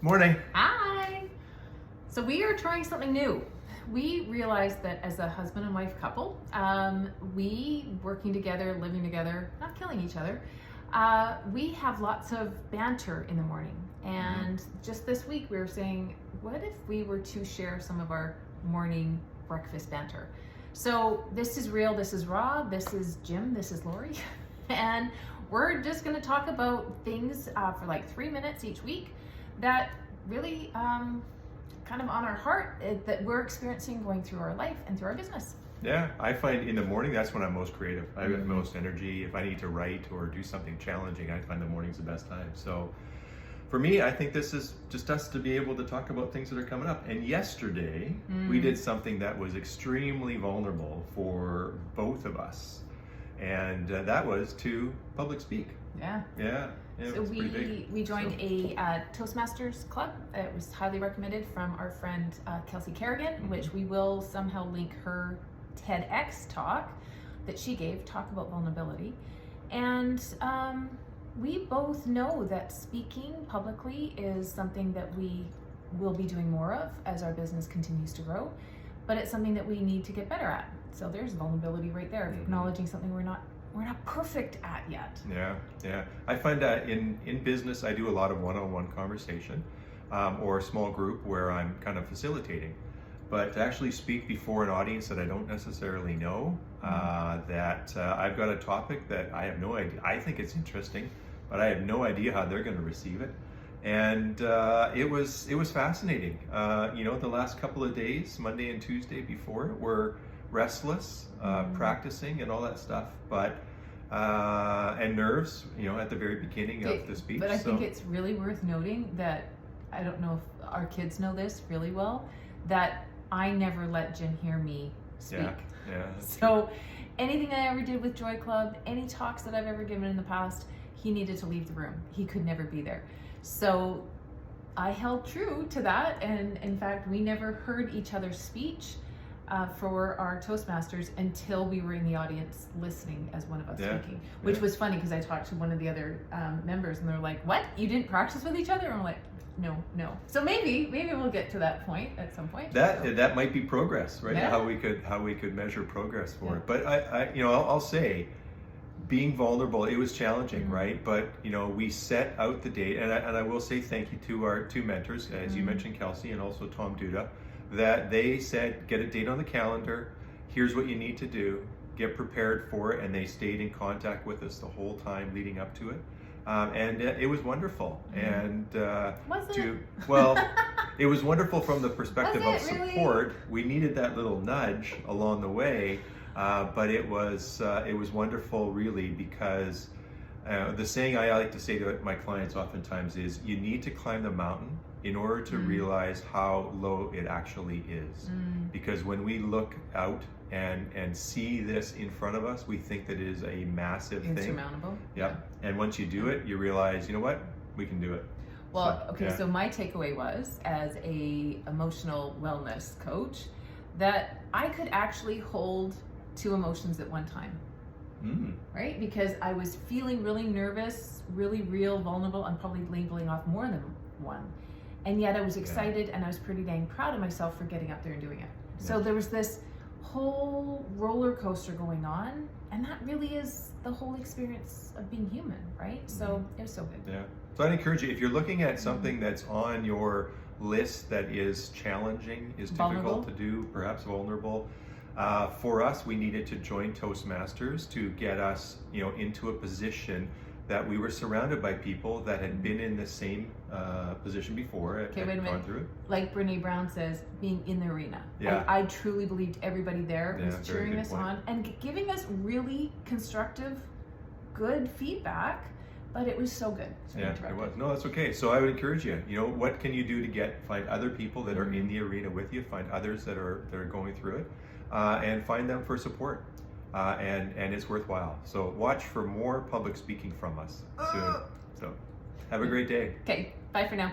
Morning. Hi! So we are trying something new. We realized that as a husband and wife couple, we working together, living together, not killing each other, we have lots of banter in the morning. And just this week we were saying, what if we were to share some of our morning breakfast banter? So this is real, this is raw, this is Jim, this is Laurie. And we're just gonna talk about things for like 3 minutes each week that really kind of on our heart that we're experiencing going through our life and through our business. Yeah, I find in the morning that's when I'm most creative. I have the most energy. If I need to write or do something challenging, I find the morning's the best time. So for me, I think this is just us to be able to talk about things that are coming up. And yesterday, we did something that was extremely vulnerable for both of us. And that was to public speak. Yeah. Yeah. So we joined a Toastmasters club. It was highly recommended from our friend Kelsey Kerrigan, which we will somehow link her TEDx talk that she gave, talk about vulnerability. And we both know that speaking publicly is something that we will be doing more of as our business continues to grow, but it's something that we need to get better at. So there's vulnerability right there, acknowledging something we're not perfect at yet. Yeah. I find that in business, I do a lot of one-on-one conversation or a small group where I'm kind of facilitating. But to actually speak before an audience that I don't necessarily know, that I've got a topic that I have no idea. I think it's interesting, but I have no idea how they're going to receive it. And it was fascinating. The last couple of days, Monday and Tuesday before, were restless, practicing and all that stuff, but and nerves, at the very beginning of the speech. But I think it's really worth noting that, I don't know if our kids know this really well, that I never let Jim hear me speak. Yeah. So anything I ever did with Joy Club, any talks that I've ever given in the past, he needed to leave the room. He could never be there. So I held true to that, and in fact, we never heard each other's speech for our Toastmasters until we were in the audience listening as one of us speaking, which was funny because I talked to one of the other members and they're like, what? You didn't practice with each other? And I'm like, no. So maybe we'll get to that point at some point. That might be progress, right? Yeah. How we could measure progress for it. But I'll say, being vulnerable, it was challenging, right? But we set out the date, and I will say thank you to our two mentors, as you mentioned, Kelsey and also Tom Duda, that they said, get a date on the calendar, here's what you need to do, get prepared for it, and they stayed in contact with us the whole time leading up to it. And it was wonderful. And it was wonderful from the perspective of support. Really? We needed that little nudge along the way, but it was wonderful really, because the saying I like to say to my clients oftentimes is, you need to climb the mountain in order to realize how low it actually is. Because when we look out and see this in front of us, we think that it is a massive thing. Insurmountable. Yep. And once you do it, you realize, you know what? We can do it. Well, so my takeaway was, as a emotional wellness coach, that I could actually hold 2 emotions at one time. Right? Because I was feeling really nervous, really real, vulnerable. I'm probably labeling off more than one. And yet I was excited and I was pretty dang proud of myself for getting up there and doing it. So there was this whole roller coaster going on, and that really is the whole experience of being human, right? So it was so good. Yeah. So I'd encourage you, if you're looking at something that's on your list that is challenging, is difficult to do, perhaps vulnerable, for us, we needed to join Toastmasters to get us, into a position that we were surrounded by people that had been in the same position before. Okay, wait a minute. Through it. Like Brene Brown says, being in the arena. Yeah. I truly believed everybody there was cheering us point. on and giving us really constructive, good feedback. But it was so good. It was. No, that's okay. So I would encourage you. What can you do to find other people that are in the arena with you? Find others that are going through it, and find them for support. And it's worthwhile. So watch for more public speaking from us soon. So have a great day. Okay, bye for now.